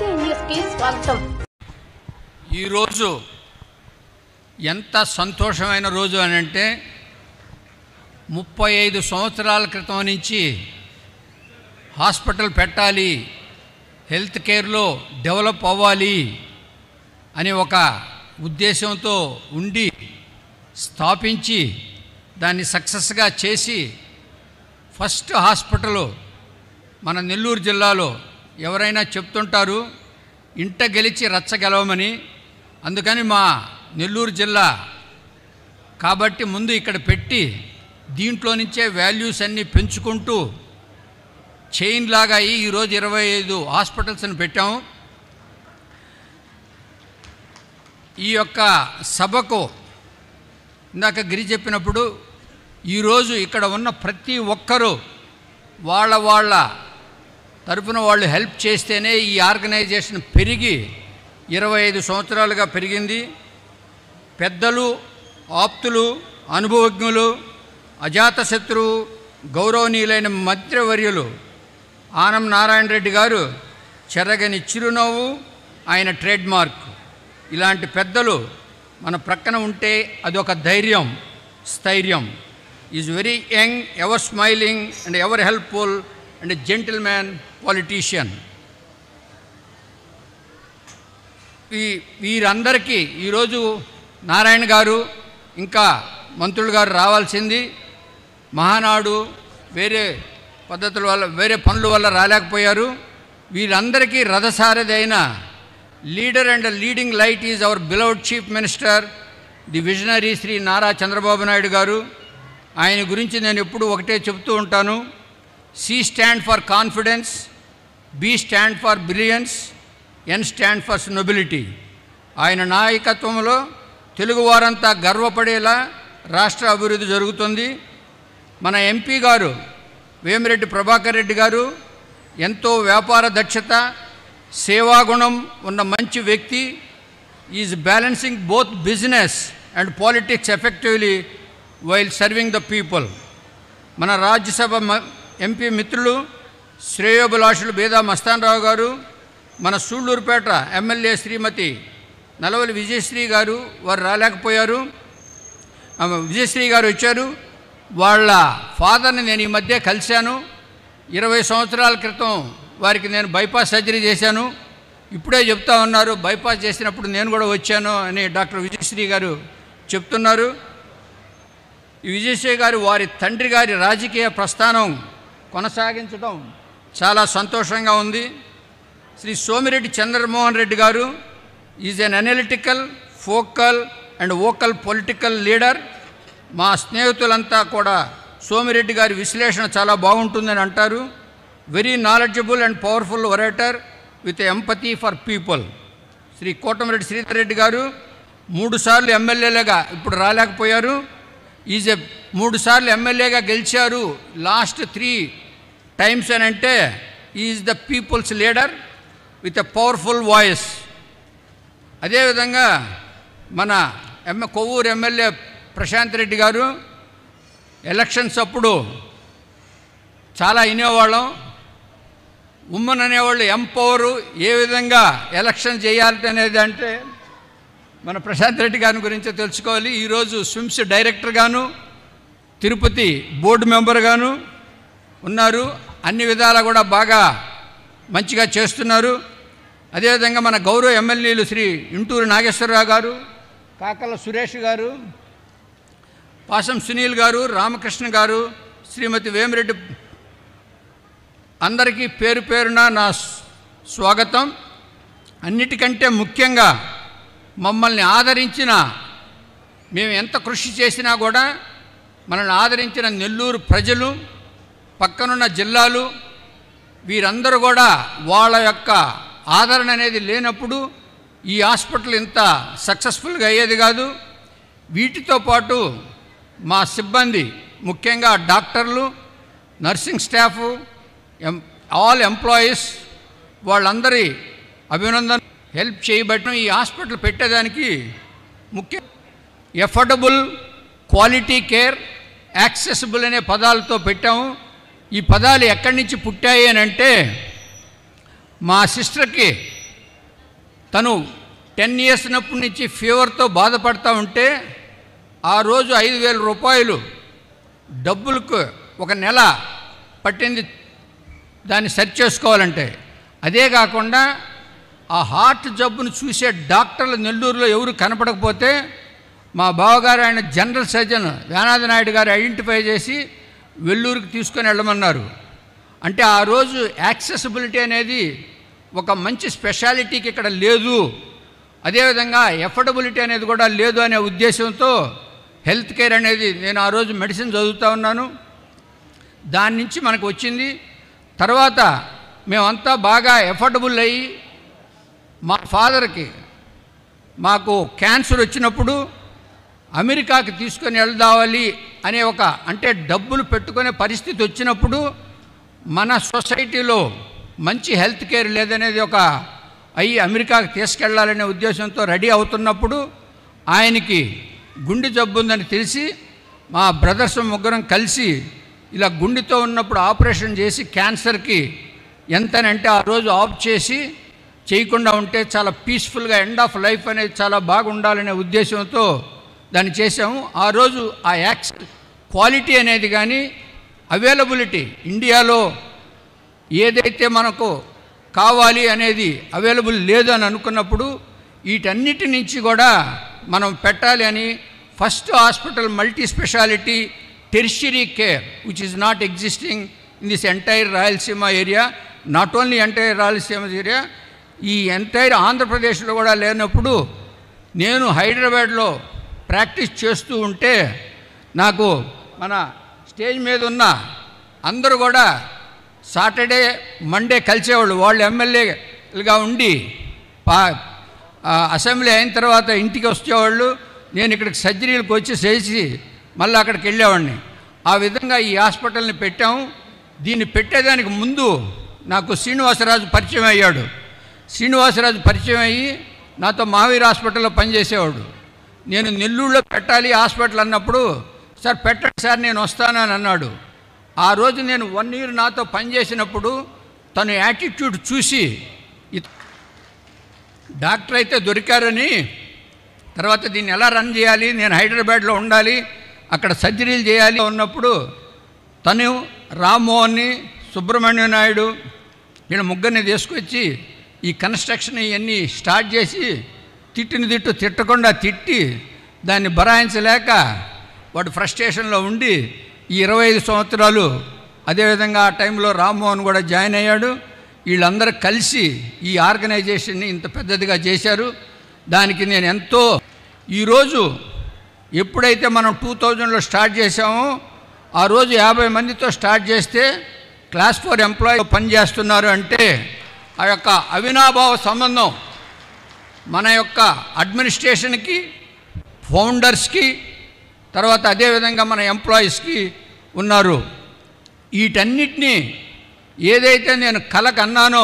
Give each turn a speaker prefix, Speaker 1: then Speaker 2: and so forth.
Speaker 1: SCN న్యూస్కి స్వాగతం.
Speaker 2: ఈరోజు ఎంత సంతోషమైన రోజు అని అంటే 35 సంవత్సరాల క్రితం నుంచి హాస్పిటల్ పెట్టాలి, హెల్త్ కేర్లో డెవలప్ అవ్వాలి అని ఒక ఉద్దేశంతో ఉండి స్థాపించి దాన్ని సక్సెస్గా చేసి ఫస్ట్ హాస్పిటల్ మన నెల్లూరు జిల్లాలో ఎవరైనా చెప్తుంటారు ఇంట గెలిచి రచ్చ గెలవమని. అందుకని మా నెల్లూరు జిల్లా కాబట్టి ముందు ఇక్కడ పెట్టి దీంట్లో నుంచే వాల్యూస్ అన్నీ పెంచుకుంటూ చైన్ లాగా అయ్యి ఈరోజు 25 హాస్పిటల్స్ని పెట్టాము. ఈ యొక్క సభకు ఇందాక గిరి చెప్పినప్పుడు ఈరోజు ఇక్కడ ఉన్న ప్రతి ఒక్కరూ వాళ్ళ తరపున వాళ్ళు హెల్ప్ చేస్తేనే ఈ ఆర్గనైజేషన్ పెరిగి 25 సంవత్సరాలుగా పెరిగింది. పెద్దలు, ఆప్తులు, అనుభవజ్ఞులు, అజాతశత్రువు, గౌరవనీయులైన మంత్రివర్యులు ఆనం నారాయణ రెడ్డి గారు చెరగని చిరునవ్వు ఆయన ట్రేడ్ మార్క్. ఇలాంటి పెద్దలు మన ప్రక్కన ఉంటే అదొక ధైర్యం, స్థైర్యం. Is very young, ever smiling and ever helpful and gentleman politician. వీరందరికీ ఈరోజు నారాయణ గారు ఇంకా మంత్రులు గారు రావాల్సింది. మహానాడు వేరే పద్ధతుల వల్ల వేరే పనుల వల్ల రాలేకపోయారు. వీరందరికీ రథసారథి అయిన leader and leading light is our beloved chief minister, the visionary Shri Nara Chandrababu Naidu garu. ఆయన గురించి నేను ఎప్పుడూ ఒకటే చెప్తూ ఉంటాను. C stand for confidence, B stand for brilliance, N stand for nobility. ఆయన నాయకత్వంలో తెలుగువారంతా గర్వపడేలా రాష్ట్ర అభివృద్ధి జరుగుతుంది. మన ఎంపీ గారు వేమిరెడ్డి ప్రభాకర్ రెడ్డి గారు ఎంతో వ్యాపార దక్షత, సేవాగుణం ఉన్న మంచి వ్యక్తి. Is balancing both business and politics effectively while serving the people. మన రాజ్యసభ ఎంపీ మిత్రులు శ్రేయోభిలాషులు బేదా మస్తానరావు గారు, మన సూళ్ళూరుపేట ఎమ్మెల్యే శ్రీమతి నలవలి విజయశ్రీ గారు, వారు రాలేకపోయారు. విజయశ్రీ గారు వచ్చారు. వాళ్ళ ఫాదర్ని నేను ఈ మధ్య కలిశాను. 20 సంవత్సరాల క్రితం వారికి నేను బైపాస్ సర్జరీ చేశాను. ఇప్పుడే చెప్తా ఉన్నారు బైపాస్ చేసినప్పుడు నేను కూడా వచ్చాను అని డాక్టర్ విజయశ్రీ గారు చెప్తున్నారు. ఈ విజయశ్రీ గారు వారి తండ్రి గారి రాజకీయ ప్రస్థానం కొనసాగించడం చాలా సంతోషంగా ఉంది. Shri Somireddy Chandramohan Reddy garu is an analytical, focal and vocal political leader. మా స్నేహితులంతా కూడా సోమిరెడ్డి గారి విశ్లేషణ చాలా బాగుంటుందని అంటారు. Very knowledgeable and powerful orator with empathy for people. Shri Kotamreddy Sridhar Reddy garu 3 సార్లు ఎమ్మెల్యేలుగా ఇప్పుడు రాలేకపోయారు. ఈజ్ 3 సార్లు ఎమ్మెల్యేగా గెలిచారు. లాస్ట్ 3 టైమ్స్ అని అంటే is the people's leader with a powerful voice. అదేవిధంగా మన కొవ్వూరు ఎమ్మెల్యే ప్రశాంత్ రెడ్డి గారు ఎలక్షన్స్ అప్పుడు చాలా వినేవాళ్ళం. ఉమ్మన్ అనేవాళ్ళు ఎంపవరు ఏ విధంగా ఎలక్షన్ చేయాలి అనేది అంటే మన ప్రశాంత్ రెడ్డి గారి గురించి తెలుసుకోవాలి. ఈరోజు స్విమ్స్ డైరెక్టర్ గాను, తిరుపతి బోర్డు మెంబర్ గాను ఉన్నారు. అన్ని విధాలా కూడా బాగా మంచిగా చేస్తున్నారు. అదేవిధంగా మన గౌరవ ఎమ్మెల్యేలు శ్రీ ఇంటూరు నాగేశ్వరరావు గారు, కాకల సురేష్ గారు, పాసం సునీల్ గారు, రామకృష్ణ గారు, శ్రీమతి వేమిరెడ్డి, అందరికీ పేరు పేరున నా స్వాగతం. అన్నిటికంటే ముఖ్యంగా మమ్మల్ని ఆదరించిన, మేము ఎంత కృషి చేసినా కూడా మనల్ని ఆదరించిన నెల్లూరు ప్రజలు, పక్కనున్న జిల్లాలు, వీరందరూ కూడా వాళ్ళ యొక్క ఆదరణ అనేది లేనప్పుడు ఈ హాస్పిటల్ ఇంత సక్సెస్ఫుల్గా అయ్యేది కాదు. వీటితో పాటు మా సిబ్బంది, ముఖ్యంగా డాక్టర్లు, నర్సింగ్ స్టాఫ్, ఆల్ ఎంప్లాయీస్, వాళ్ళందరి అభినందన హెల్ప్ చేయబట్టడం ఈ హాస్పిటల్ పెట్టేదానికి ముఖ్య ఎఫోర్డబుల్, క్వాలిటీ కేర్, యాక్సెసిబుల్ అనే పదాలతో పెట్టాము. ఈ పదాలు ఎక్కడి నుంచి పుట్టాయి అని అంటే మా సిస్టర్కి తను 10 years నప్పటి నుంచి ఫీవర్తో బాధపడతా ఉంటే ఆ రోజు 5,000 రూపాయలు డబ్బులకు ఒక నెల పట్టింది దాన్ని సెర్చ్ చేసుకోవాలంటే. అదే కాకుండా ఆ హార్ట్ జబ్బును చూసే డాక్టర్లు నెల్లూరులో ఎవరు కనపడకపోతే మా బావగారు ఆయన జనరల్ సర్జన్ వేనాది నాయుడు గారు ఐడెంటిఫై చేసి వెల్లూరుకి తీసుకొని వెళ్ళమన్నారు. అంటే ఆ రోజు యాక్సెసిబిలిటీ అనేది ఒక మంచి స్పెషాలిటీకి ఇక్కడ లేదు, అదేవిధంగా ఎఫర్డబిలిటీ అనేది కూడా లేదు అనే ఉద్దేశంతో హెల్త్ కేర్ అనేది నేను ఆ రోజు మెడిసిన్ చదువుతూ ఉన్నాను. దాని నుంచి మనకు వచ్చింది. తర్వాత మేమంతా బాగా ఎఫర్డబుల్ అయ్యి మా ఫాదర్కి మాకు క్యాన్సర్ వచ్చినప్పుడు అమెరికాకి తీసుకొని వెళ్దావాలి అనే ఒక అంటే డబ్బులు పెట్టుకునే పరిస్థితి వచ్చినప్పుడు మన సొసైటీలో మంచి హెల్త్ కేర్ లేదనేది ఒక అమెరికాకి తీసుకెళ్లాలనే ఉద్దేశంతో రెడీ అవుతున్నప్పుడు ఆయనకి గుండె జబ్బు ఉందని తెలిసి మా బ్రదర్స్ ముగ్గురం కలిసి ఇలా గుండెతో ఉన్నప్పుడు ఆపరేషన్ చేసి క్యాన్సర్కి ఎంతనంటే ఆ రోజు ఆఫ్ చేసి చేయకుండా ఉంటే చాలా పీస్ఫుల్గా ఎండ్ ఆఫ్ లైఫ్ అనేది చాలా బాగుండాలనే ఉద్దేశంతో దాన్ని చేసాము. ఆ రోజు ఆ క్వాలిటీ అనేది కానీ అవైలబిలిటీ ఇండియాలో ఏదైతే మనకు కావాలి అనేది అవైలబుల్ లేదు అని అనుకున్నప్పుడు వీటన్నిటి నుంచి కూడా మనం పెట్టాలి అని first hospital multi speciality tertiary care which is not existing in this entire Rayalaseema area, not only entire Rayalaseema area, ఈ ఎంటైర్ ఆంధ్రప్రదేశ్లో కూడా లేనప్పుడు నేను హైదరాబాద్లో ప్రాక్టీస్ చేస్తూ ఉంటే నాకు మన స్టేజ్ మీద ఉన్న అందరూ కూడా సాటర్డే మండే కలిసేవాళ్ళు. వాళ్ళు ఎమ్మెల్యేలుగా ఉండి అసెంబ్లీ అయిన తర్వాత ఇంటికి వచ్చేవాళ్ళు. నేను ఇక్కడికి సర్జరీలకు వచ్చి చేసి మళ్ళీ అక్కడికి వెళ్ళేవాడిని. ఆ విధంగా ఈ హాస్పిటల్ని పెట్టాము. దీన్ని పెట్టేదానికి ముందు నాకు శ్రీనివాసరాజు పరిచయం అయ్యాడు. శ్రీనివాసరాజు పరిచయం అయ్యి నాతో మావీర్ హాస్పిటల్లో పనిచేసేవాడు. నేను నెల్లూరులో పెట్టాలి హాస్పిటల్ అన్నప్పుడు సార్ పెట్టండి సార్ నేను వస్తానని అన్నాడు. ఆ రోజు నేను 1 year నాతో పనిచేసినప్పుడు తను యాటిట్యూడ్ చూసి డాక్టర్ అయితే దొరికారని తర్వాత దీన్ని ఎలా రన్ చేయాలి, నేను హైదరాబాద్లో ఉండాలి, అక్కడ సర్జరీలు చేయాలి ఉన్నప్పుడు తను రామ్మోహన్ని, సుబ్రహ్మణ్య నాయుడు వీళ్ళ ముగ్గురిని తీసుకొచ్చి ఈ కన్స్ట్రక్షన్ ఇవన్నీ స్టార్ట్ చేసి తిట్టకుండా తిట్టి దాన్ని బరాయించలేక వాడు ఫ్రస్ట్రేషన్లో ఉండి ఈ 25 సంవత్సరాలు అదేవిధంగా ఆ టైంలో రామ్మోహన్ కూడా జాయిన్ అయ్యాడు. వీళ్ళందరూ కలిసి ఈ ఆర్గనైజేషన్ని ఇంత పెద్దదిగా చేశారు. దానికి నేను ఎంతో ఈరోజు ఎప్పుడైతే మనం 2000లో స్టార్ట్ చేసామో ఆ రోజు 50 మందితో స్టార్ట్ చేస్తే క్లాస్ 4 ఎంప్లాయీ పనిచేస్తున్నారు అంటే ఆ యొక్క అవినాభావ సంబంధం మన యొక్క అడ్మినిస్ట్రేషన్కి, ఫౌండర్స్కి, తర్వాత అదేవిధంగా మన ఎంప్లాయీస్కి ఉన్నారు. వీటన్నిటినీ ఏదైతే నేను కలకన్నానో